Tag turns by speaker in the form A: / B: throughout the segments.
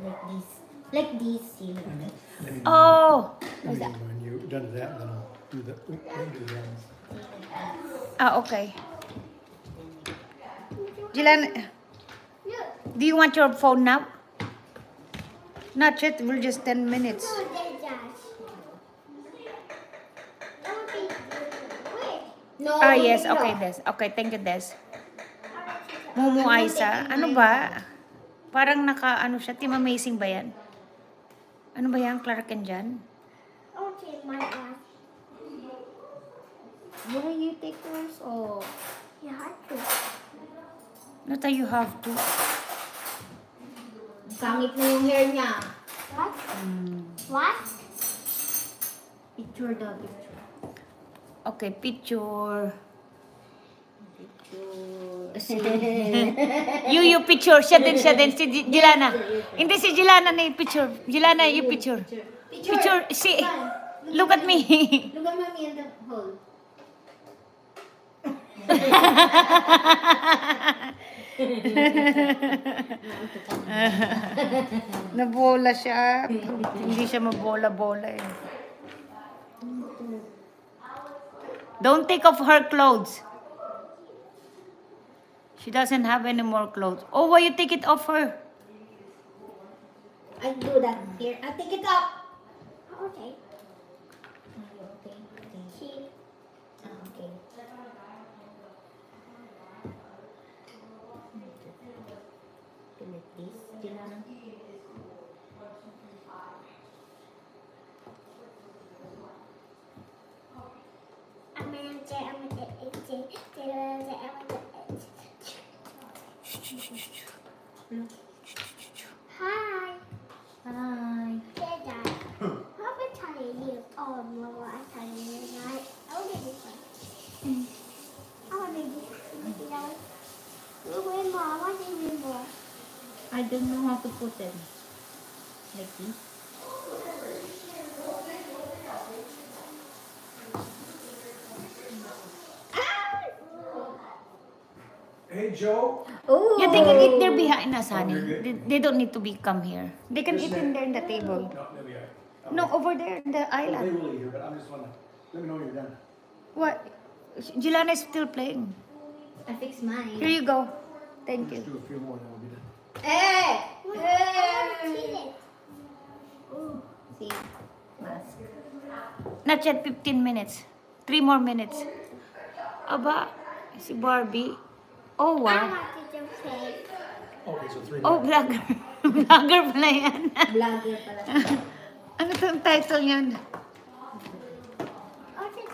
A: like this. Like this, see.
B: Oh.
C: When you've done that, then I'll do the ones.
B: Ah, okay. Jilan, do you want your phone now? Not yet. We're just 10 minutes.
A: No,
B: Ah, yes. Okay, Des. Okay, thank you, Des. Mumu Aisa. Ano ba? Parang ano siya. Team Amazing ba yan? Ano ba yan? Clark and Jan?
A: I'll take my ass. Why you take yours off? You have to.
B: Not that you have to.
A: Pangit na yung hair niya. What? What? Picture daw, picture.
B: Okay, picture. You picture. Siya din. Si Jilana. Hindi si Jilana na yung picture. Jilana, you picture. Picture. See, look at me.
A: Look at mommy in the hole.
B: Nabola siya. Hindi siya mabola-bola eh. Don't take off her clothes. She doesn't have any more clothes. Oh, why you take it off her?
A: I do that here. I take it up. Okay. Okay. See. Okay. Like this. Jilana. Hi. Hi. Dad. How about tiny you? Oh, Mama, I tiny you. I want to do this one. I want to do this. Wait, Mom, what do you want? I don't know how to put them. Like this.
C: Hey, Joe.
A: Oh.
B: Yeah, they can eat there behind us, honey. They don't need to come here. They can eat in there in the table.
C: No, there we are.
B: No, over there in the
C: They
B: island.
C: will eat here, but I'm just wanna let me know when you're done.
B: What? Jilana is still playing.
A: I fixed mine.
B: Here you go. Thank
C: Just
B: you.
C: do a few more, then we'll be done.
A: Hey! Hey! See? Mask.
B: Not yet 15 minutes. 3 more minutes. Aba, si Barbie. Oh, wow.
C: Okay, so 3
B: Oh,
C: more.
B: vlogger. Vlogger pala yan.
A: Vlogger pala siya.
B: Ano itong title yan?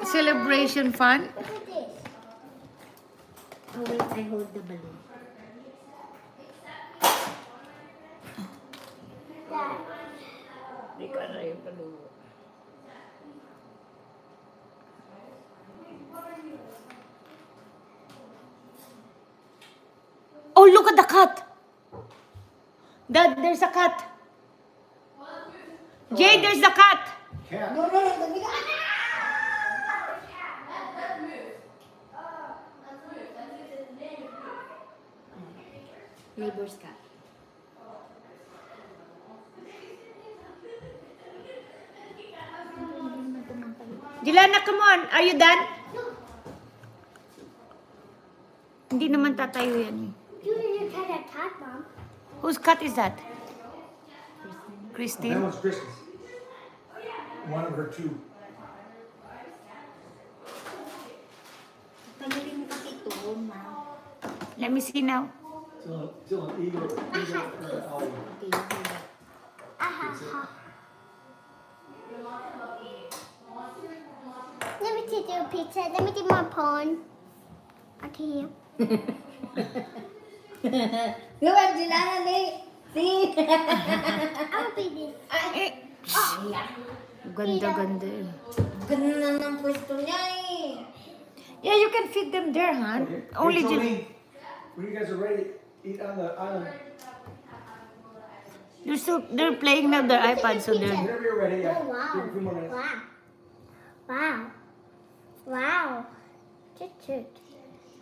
B: Celebration Fun?
A: Look at this. Oh wait, I hold the balloon.
B: Hindi ka na yung balloon. Oh, look at the cat! Dad, there's a cat! Jay, there's the cat!
C: Cat.
A: No, don't be neighbor's cat.
B: Jilana, come on! Are you done? Hindi naman tatayo yan.
A: You didn't try that cat, Mom.
B: Whose cat is that?
C: That
B: Christine?
C: one's Christmas. One of her two.
A: Tanggalin mo kasi ito, Mom.
B: Let me see now.
C: Still an eagle or an owl.
A: Okay, you do that. Let me take your pizza. Let me take my pawn. Okay. Look at Jilana, see? I'll be this.
B: Eh, ganda-ganda eh.
A: Ganda ng pwesto niya eh.
B: Yeah, you can feed them there, huh?
C: Okay.
B: Only
C: Hey,
B: Jil...
C: Tony, when you guys are ready, eat on the island.
B: They're playing now their iPad, so they're...
C: Whenever you're ready, yeah.
A: Oh, wow.
C: Take a few more minutes.
A: Wow. Wow. Wow. Chut chut.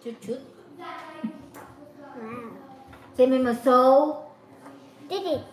A: Chut chut. Wow. Say me so. Did it.